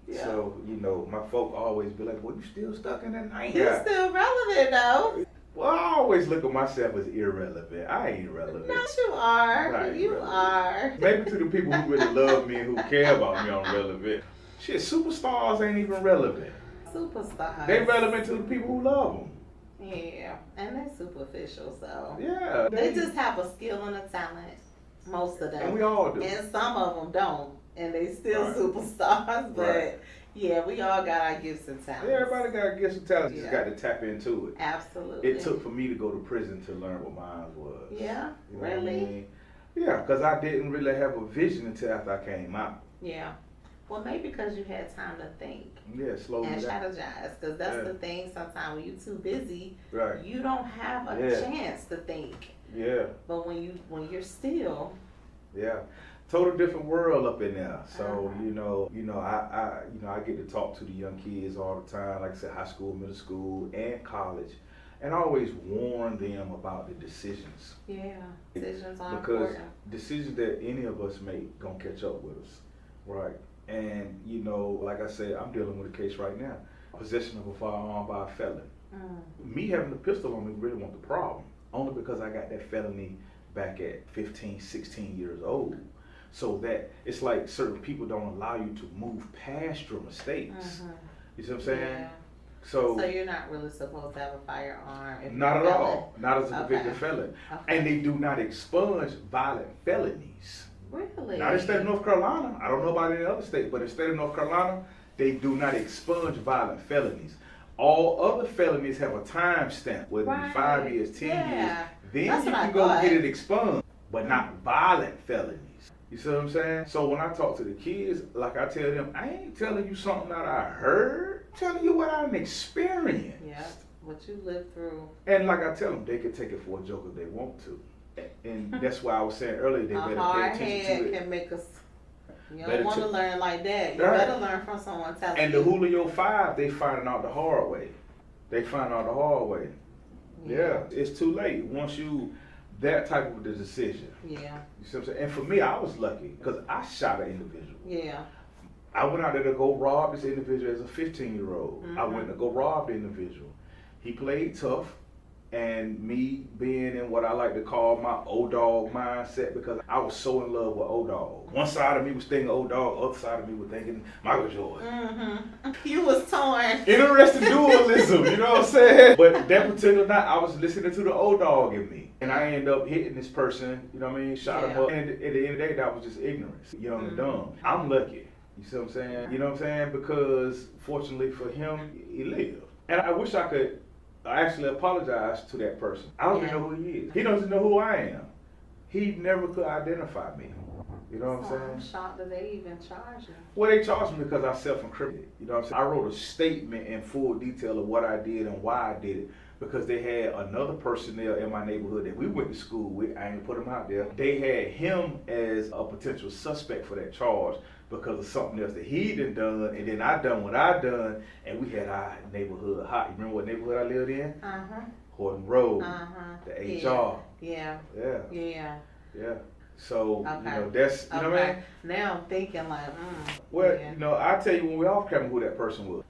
Yeah. So, you know, my folk always be like, well, you still stuck in that 90s. You're still relevant, though. Well, I always look at myself as irrelevant. I ain't relevant. No, you are. You are. Maybe to the people who really love me and who care about me, I'm relevant. Shit, superstars ain't even relevant. Superstars. They relevant to the people who love them. Yeah, and they're superficial, so. Yeah. They just have a skill and a talent, most of them. And we all do. And some of them don't, and they still superstars, but yeah, we all got our gifts and talents. Yeah, everybody got gifts and talents, just got to tap into it. Absolutely. It took for me to go to prison to learn what mine was. Yeah, you know really? What I mean? Yeah, because I didn't really have a vision until after I came out. Yeah. Well, maybe because you had time to think. Yeah, slowly. And strategize, because that's the thing. Sometimes when you're too busy, you don't have a chance to think. Yeah. But when you're still. Yeah, total different world up in there. So I get to talk to the young kids all the time. Like I said, high school, middle school, and college, and I always warn them about the decisions. Yeah, decisions are because important. Decisions that any of us make gonna catch up with us, right? And, like I said, I'm dealing with a case right now. Possession of a firearm by a felon. Me having a pistol on me really wasn't the problem. Only because I got that felony back at 15, 16 years old. So that it's like certain people don't allow you to move past your mistakes. You see what I'm saying? Yeah. So you're not really supposed to have a firearm. If not at all. Not as a convicted felon. Okay. And they do not expunge violent felonies. Really? Not in the state of North Carolina. I don't know about any other state, but in the state of North Carolina, they do not expunge violent felonies. All other felonies have a time stamp, whether it be 5 years, 10 years. Then you can go get it expunged, but not violent felonies. You see what I'm saying? So when I talk to the kids, like I tell them, I ain't telling you something that I heard. I'm telling you what I've experienced. Yeah, what you lived through. And like I tell them, they can take it for a joke if they want to. And that's why I was saying earlier, they better pay attention to it. A hard head can make us. You don't want to learn like that. You better learn from someone telling you. And the Julio 5, they finding out the hard way. Yeah, it's too late. Once you, that type of a decision. Yeah. You see what I'm saying? And for me, I was lucky because I shot an individual. Yeah. I went out there to go rob this individual as a 15-year-old. I went to go rob the individual. He played tough. And me being in what I like to call my old dog mindset, because I was so in love with old dog. One side of me was thinking old dog, other side of me was thinking Michael Jordan. You was torn. Interesting dualism, you know what I'm saying? But that particular night, I was listening to the old dog in me. And I ended up hitting this person, you know what I mean? Shot him up. And at the end of the day, that was just ignorance, young and dumb. I'm lucky, you see what I'm saying? You know what I'm saying? Because fortunately for him, he lived. And I wish I could actually apologize to that person. I don't even know who he is. He doesn't know who I am. He never could identify me. You know what I'm saying? I'm shocked that they even charge you. Well, they charged me because I self-incriminated. You know what I'm saying? I wrote a statement in full detail of what I did and why I did it. Because they had another personnel in my neighborhood that we went to school with. I ain't put him out there. They had him as a potential suspect for that charge because of something else that he done, and then I done what I done, and we had our neighborhood hot. You remember what neighborhood I lived in? Horton Road. The HR. Yeah. So, that's, you know what I mean? Now I'm thinking like, Well, I tell you when we off camera who that person was.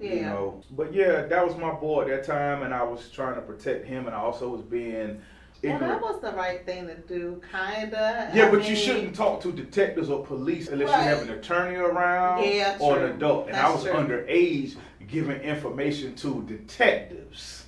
But yeah, that was my boy at that time, and I was trying to protect him, and I also was being ignorant. Well, that was the right thing to do, kinda. Yeah, but you shouldn't talk to detectives or police unless you have an attorney around or an adult. And I was underage giving information to detectives.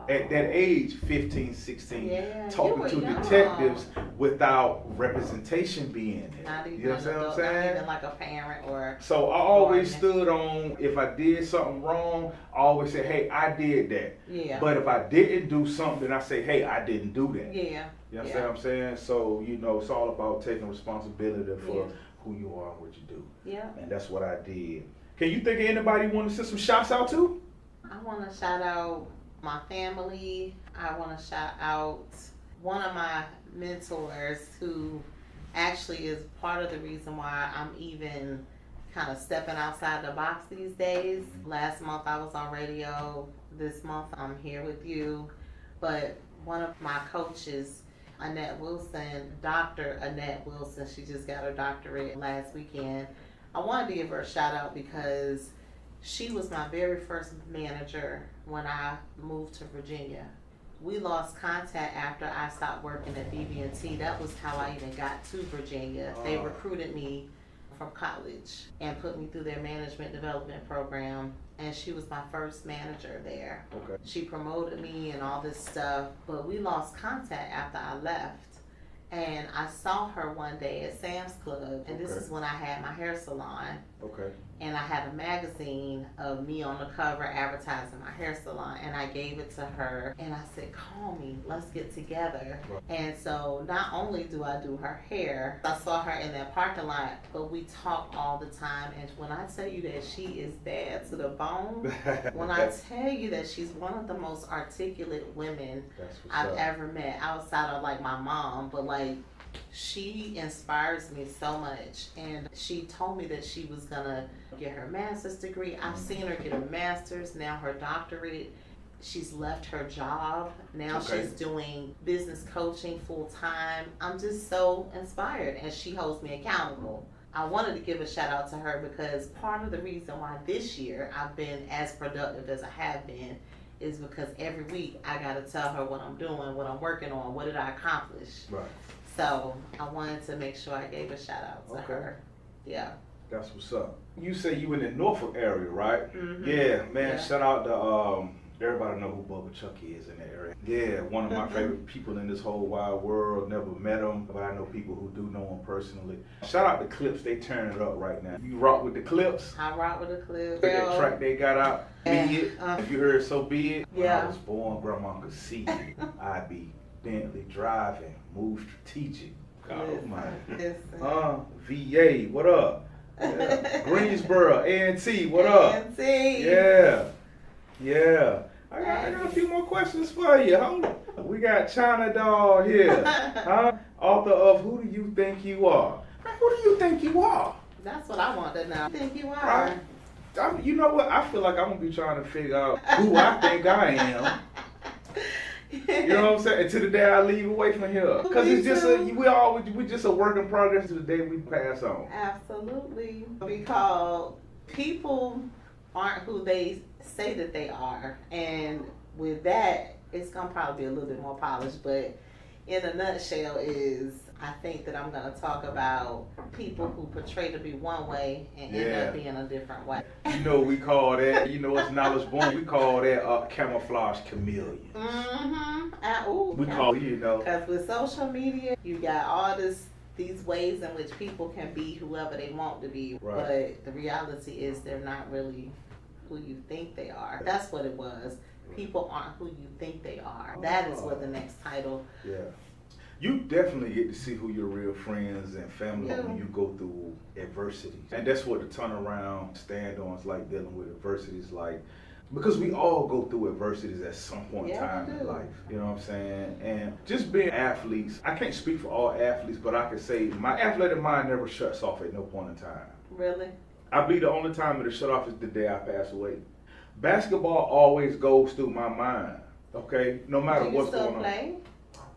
At that age, 15, 16, talking to detectives without representation being there. Not even you know what I'm saying? Not even like a parent or. So I always stood on, if I did something wrong, I always say, hey, I did that. Yeah. But if I didn't do something, I say, hey, I didn't do that. Yeah. You understand what I'm saying? So, it's all about taking responsibility for who you are and what you do. Yeah. And that's what I did. Can you think of anybody you want to send some shouts out to? I want to shout out my family. I want to shout out one of my mentors who actually is part of the reason why I'm even kind of stepping outside the box these days. Last month I was on radio. This month I'm here with you. But one of my coaches, Annette Wilson, Dr. Annette Wilson, she just got her doctorate last weekend. I wanted to give her a shout out because she was my very first manager when I moved to Virginia. We lost contact after I stopped working at BB&T. That was how I even got to Virginia. They recruited me from college and put me through their management development program, and she was my first manager there. Okay. She promoted me and all this stuff, but we lost contact after I left. And I saw her one day at Sam's Club, and this is when I had my hair salon. Okay. And I had a magazine of me on the cover advertising my hair salon, and I gave it to her, and I said, call me, let's get together. Right. And so not only do I do her hair, I saw her in that parking lot, but we talk all the time. And when I tell you that she is bad to the bone, when I tell you that she's one of the most articulate women I've ever met, outside of like my mom, but like, she inspires me so much. And she told me that she was gonna get her master's degree. I've seen her get a master's, now her doctorate. She's left her job. Now she's doing business coaching full time. I'm just so inspired, and she holds me accountable. I wanted to give a shout out to her because part of the reason why this year I've been as productive as I have been is because every week I gotta tell her what I'm doing, what I'm working on, what did I accomplish. Right. So I wanted to make sure I gave a shout out to her. Yeah. That's what's up. You say you in the Norfolk area, right? Mm-hmm. Yeah, man. Yeah. Shout out to everybody know who Bubba Chuck is in that area. Yeah, one of my favorite people in this whole wide world. Never met him, but I know people who do know him personally. Shout out to Clips. They turn it up right now. You rock with the Clips? I rock with the Clips. That track they got out, Be It. If you heard So Be It. Yeah. When I was born, Grandma could see it. I'd be Bentley driving, move strategic. God almighty. VA, what up? Yeah. Greensboro, A&T, what up? A&T. Yeah. Yeah. I got a few more questions for you. We got China Doll here. Author of Who Do You Think You Are? Who do you think you are? That's what I want to know. Who do you think you are? You know what? I feel like I'm going to be trying to figure out who I think I am. You know what I'm saying? Until the day I leave away from here. Because it's just we just a work in progress to the day we pass on. Absolutely. Because people aren't who they say that they are. And with that, it's going to probably be a little bit more polished. But in a nutshell I think that I'm going to talk about people who portray to be one way and end up being a different way. You know we call that, it's knowledge born. We call that camouflage chameleons. Mm-hmm. We call, Because with social media, you got all these ways in which people can be whoever they want to be. Right. But the reality is they're not really who you think they are. That's what it was. People aren't who you think they are. That is what the next title. Yeah. You definitely get to see who your real friends and family are when you go through adversity. And that's what the turnaround stand on is like, dealing with adversities like, because we all go through adversities at some point in time in life. You know what I'm saying? And just being athletes, I can't speak for all athletes, but I can say my athletic mind never shuts off at no point in time. Really? I believe the only time it'll shut off is the day I pass away. Basketball always goes through my mind, okay? No matter what's going on. Do you still play?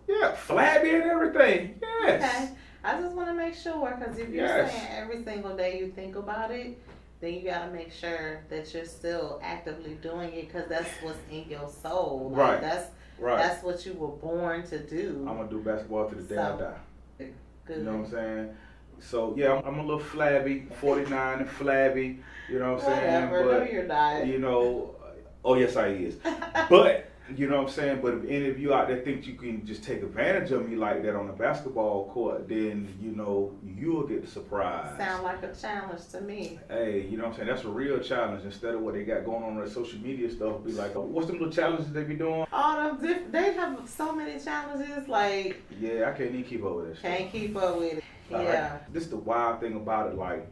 Yeah, flabby and everything. Yes. Okay. I just want to make sure, because if you're saying every single day you think about it, then you got to make sure that you're still actively doing it, because that's what's in your soul. Like, that's what you were born to do. I'm going to do basketball to the day I die. Good. You know what I'm saying? So, yeah, I'm a little flabby, 49 and flabby, you know what I'm saying? But, no, you're not. Oh, yes, I is. But, you know what I'm saying? But if any of you out there think you can just take advantage of me like that on the basketball court, then, you'll get the surprise. Sound like a challenge to me. Hey, you know what I'm saying? That's a real challenge. Instead of what they got going on their social media stuff, be like, what's them little challenges they be doing? They have so many challenges, like... Yeah, I can't even keep up with this. Can't keep up with it. Like, this is the wild thing about it, like,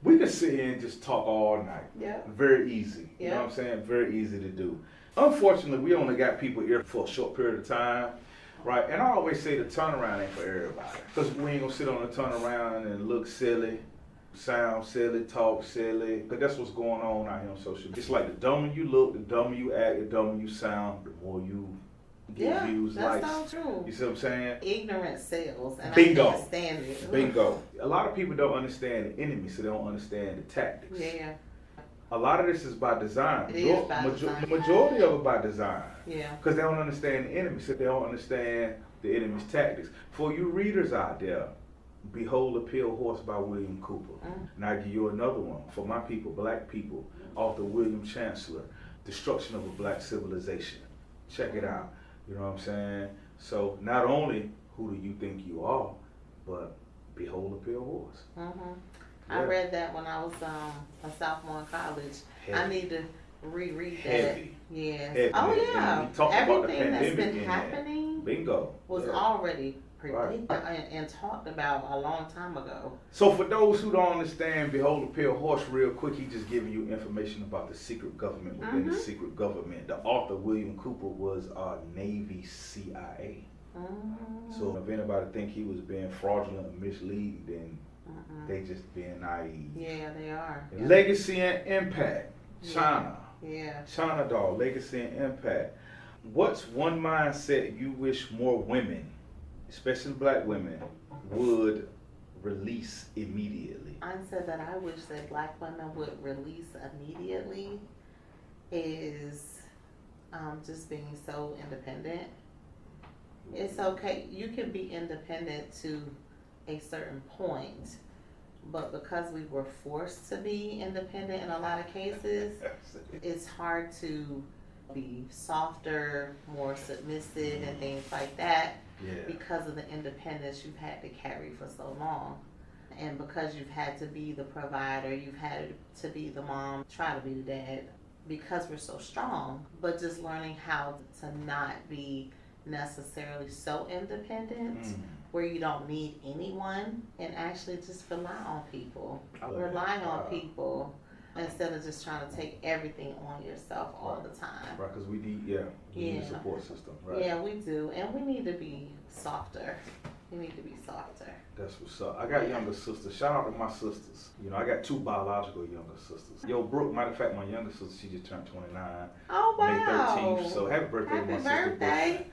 we can sit here and just talk all night. Yeah. Very easy. You know what I'm saying? Very easy to do. Unfortunately, we only got people here for a short period of time, right? And I always say the turnaround ain't for everybody. Because we ain't going to sit on the turnaround and look silly. sound silly, talk silly, because that's what's going on out here on social media. It's like the dumber you look, the dumber you act, the dumber you sound, the more you get views, likes. That's so true. You see what I'm saying? Ignorance sells, and Bingo. I can't stand it. Bingo. A lot of people don't understand the enemy, so they don't understand the tactics. Yeah. A lot of this is by design. It is by design. The majority of it by design. Yeah. Because they don't understand the enemy, so they don't understand the enemy's tactics. For you readers out there, Behold a Pale Horse by William Cooper. And I give you another one. For my people, black people, author William Chancellor, Destruction of a Black Civilization. Check it out. You know what I'm saying? So not only who do you think you are, but behold a pale horse. I read that when I was a sophomore in college. Heavy. I need to reread Heavy. that. Yeah. Heavy. Oh yeah. Everything that's been happening Bingo. was already predicted and talked about a long time ago. So for those who don't understand, Behold a Pale Horse, real quick, he's just giving you information about the secret government within the secret government. The author, William Cooper, was Navy CIA. So if anybody think he was being fraudulent or misleading, then they just being naive. Yeah, they are. Legacy and impact. China. Yeah. China doll, legacy and impact. What's one mindset you wish more women, especially black women, would release immediately? I said that I wish that black women would release immediately is just being so independent. It's okay. You can be independent to a certain point, but because we were forced to be independent in a lot of cases, it's hard to be softer, more submissive, and things like that because of the independence you've had to carry for so long. And because you've had to be the provider, you've had to be the mom, try to be the dad, because we're so strong, but just learning how to not be necessarily so independent where you don't need anyone and actually just rely on people. Rely on people instead of just trying to take everything on yourself all the time. Right, because we need, need a support system, right? Yeah, we do. And we need to be softer. We need to be softer. That's what's up. I got younger sisters. Shout out to my sisters. You know, I got two biological younger sisters. Yo, Brooke, matter of fact, my younger sister, she just turned 29. Oh, wow. May 13th. So happy birthday to my sister. Birthday.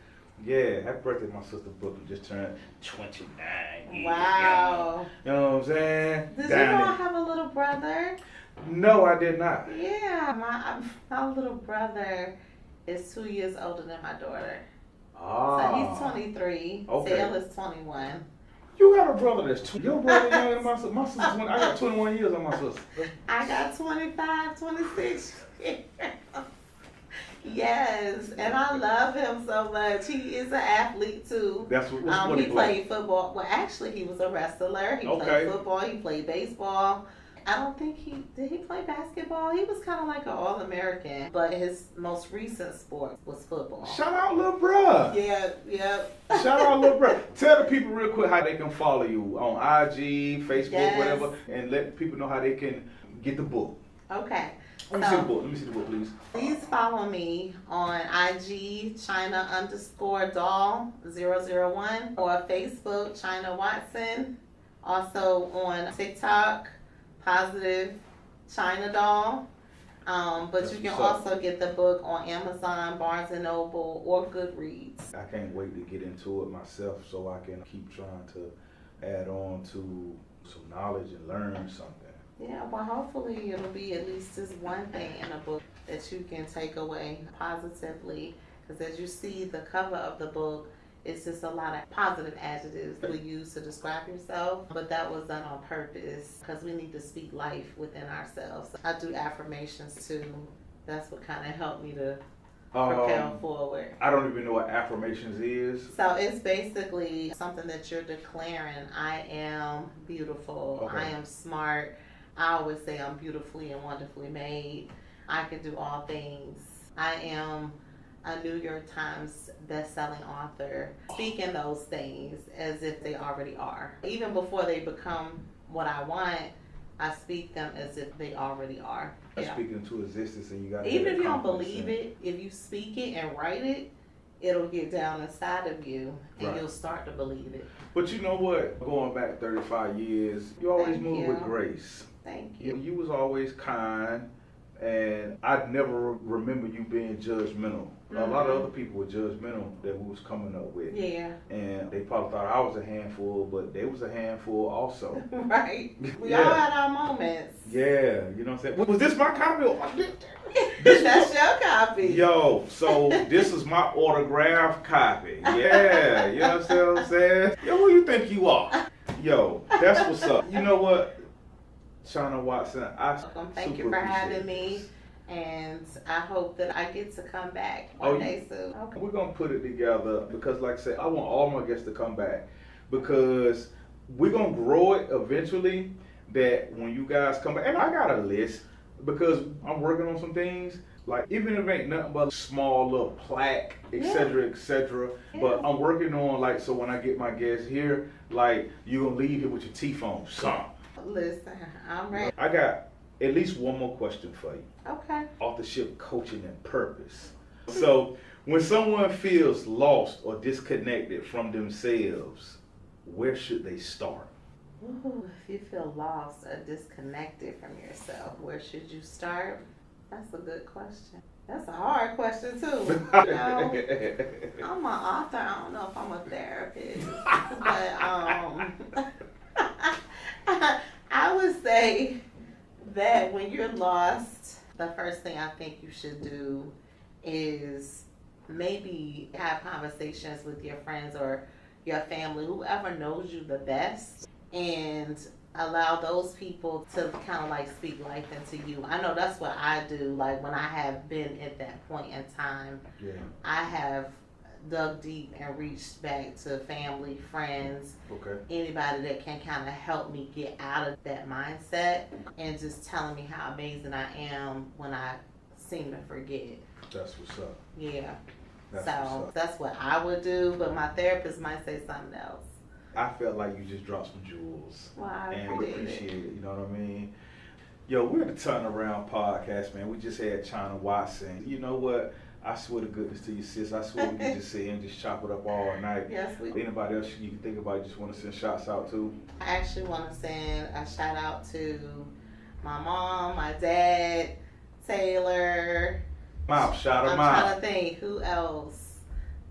Yeah, happy birthday to my sister Brooke, who just turned 29. Wow. You know what I'm saying? Did you know I have a little brother? No, I did not. Yeah, my little brother is 2 years older than my daughter. Ah. So he's 23. Okay. Sale is 21. You got a brother that's your brother younger than my sister. My sister's 20, I got 21 years on my sister. I got 25, 26 years. Yes, and I love him so much. He is an athlete too. That's what he played football. Well, actually, he was a wrestler. He played football. He played baseball. I don't think did he play basketball? He was kind of like an All-American, but his most recent sport was football. Shout out, little bruh. Yeah. Shout out, little bruh. Tell the people real quick how they can follow you on IG, Facebook, whatever, and let people know how they can get the book. Okay. Let me see the book. Let me see the book, please. Please follow me on IG, China_doll001, or Facebook, China Watson. Also on TikTok, Positive China Doll. But you can also get the book on Amazon, Barnes & Noble, or Goodreads. I can't wait to get into it myself so I can keep trying to add on to some knowledge and learn something. Yeah, well, hopefully it'll be at least just one thing in a book that you can take away positively. Because as you see the cover of the book, it's just a lot of positive adjectives we use to describe yourself. But that was done on purpose because we need to speak life within ourselves. I do affirmations too. That's what kind of helped me to propel forward. I don't even know what affirmations is. So it's basically something that you're declaring. I am beautiful. I am smart. I always say I'm beautifully and wonderfully made. I can do all things. I am a New York Times best-selling author. Speaking those things as if they already are. Even before they become what I want, I speak them as if they already are. Speak into existence, and you got to. Even if you don't believe it, if you speak it and write it, it'll get down inside of you and you'll start to believe it. But you know what? Going back 35 years, you always move with grace. Thank you. You was always kind, and I never remember you being judgmental. A lot of other people were judgmental that we was coming up with. Yeah. And they probably thought I was a handful, but they was a handful also. Right. We all had our moments. Yeah, you know what I'm saying? Was this my copy? That's your copy. Yo, so this is my autographed copy. Yeah, you understand what I'm saying? Yo, who you think you are? Yo, that's what's up. You know what, China Watson, thank you for having me. And I hope that I get to come back one day soon. Okay. We're going to put it together because, like I said, I want all my guests to come back because we're going to grow it eventually that when you guys come back, and I got a list because I'm working on some things, like even if it ain't nothing but a small little plaque, etc., etc. But I'm working on, like, so when I get my guests here, like, you're going to leave here with your teeth on, son. Listen, I'm ready. I got at least one more question for you. Okay. Authorship, coaching, and purpose. So, when someone feels lost or disconnected from themselves, where should they start? Ooh, if you feel lost or disconnected from yourself, where should you start? That's a good question. That's a hard question, too. You know, I'm an author. I don't know if I'm a therapist. But I would say that when you're lost, the first thing I think you should do is maybe have conversations with your friends or your family, whoever knows you the best, and allow those people to kind of like speak life into you. I know that's what I do. Like when I have been at that point in time, I have dug deep and reached back to family, friends, anybody that can kind of help me get out of that mindset and just telling me how amazing I am when I seem to forget. That's what's up. Yeah. That's what I would do, but my therapist might say something else. I felt like you just dropped some jewels. Well, I appreciate it. You know what I mean? Yo, we're the Turnaround Podcast, man. We just had China Watson. You know what? I swear to goodness to you, sis. I swear we can just sit and just chop it up all night. Yes, we do. Anybody else you can think about you just want to send shouts out to? I actually want to send a shout out to my mom, my dad, Taylor. Mom, shout them out. I'm trying to think. Who else?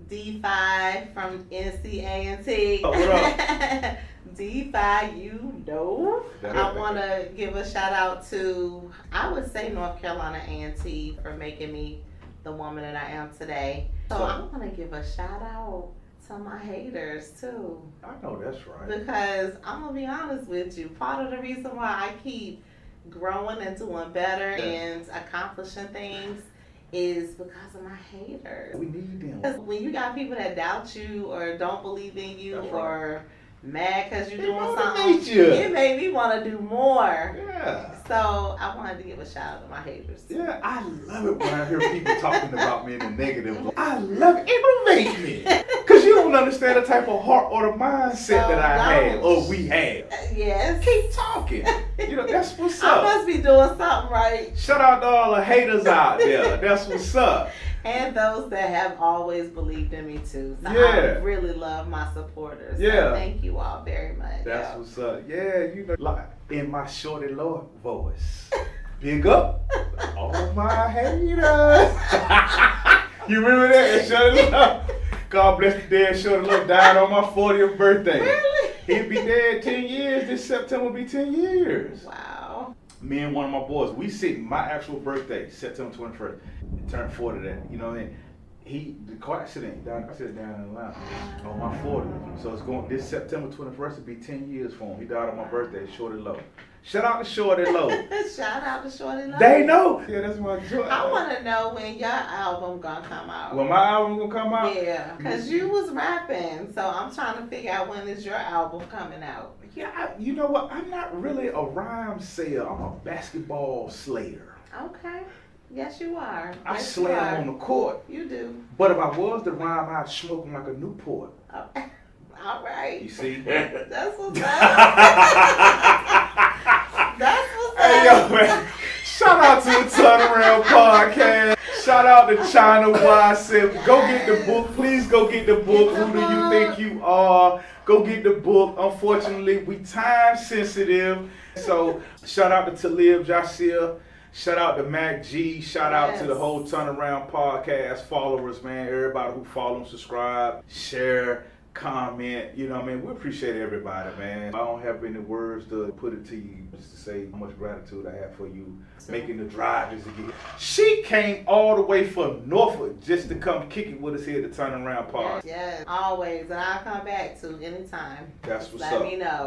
D5 from NCA&T. Oh, what up? D5, you know. I want to give a shout out to, I would say North Carolina A&T for making me the woman that I am today. So I want to give a shout out to my haters too. I know that's right. Because I'm going to be honest with you. Part of the reason why I keep growing and doing better and accomplishing things is because of my haters. We need them. Because when you got people that doubt you or don't believe in you or mad because you're doing something, it made me want to do more. Yeah. So I wanted to give a shout out to my haters. Yeah, I love it when I hear people talking about me in a negative. I love it. It motivates me. Because you don't understand the type of heart or the mindset that I have or we have. Yes. Keep talking. You know, that's what's up. I must be doing something right. Shout out to all the haters out there. That's what's up. And those that have always believed in me too. So I really love my supporters. So thank you all very much. That's what's up. Yeah, you know, like in my Shorty Lord voice. Big up all my haters. You remember that? Shorty Lord. God bless the dead Shorty Lord died on my 40th birthday. Really? He'd be dead 10 years. This September will be 10 years. Wow. Me and one of my boys, we sing my actual birthday, September 21st. He turned 40 that, you know what I mean? The car accident, I said down in Atlanta on my 40th. So it's going, this September 21st will be 10 years for him. He died on my birthday, Shorty Low. Shout out to Shorty Low. Shout out to Shorty Low. They know. Yeah, that's my joy. I want to know when your album gonna come out. When my album gonna come out? Yeah, because you was rapping. So I'm trying to figure out when is your album coming out. Yeah, you know what? I'm not really a rhyme sayer. I'm a basketball slayer. Okay. Yes, you are. I slay on the court. You do. But if I was to rhyme, I'd smoke like a Newport. All right. You see? That's what's up. That's what's up. Hey, yo, man. Shout out to the Turnaround Podcast. Shout out to China YSF. Go get the book. Please go get the book. Who do you think you are? Go get the book. Unfortunately, we time sensitive. So shout out to Talib Jasir. Shout out to Mac G. Shout out to the whole Turnaround Podcast followers, man. Everybody who follow, subscribe, share, comment. You know what I mean? We appreciate everybody, man. I don't have any words to put it to you just to say how much gratitude I have for you making the drive just again. She came all the way from Norfolk just to come kick it with us here at the Turnaround Pod. Yes, always. And I'll come back to anytime. That's what's Let up. me know.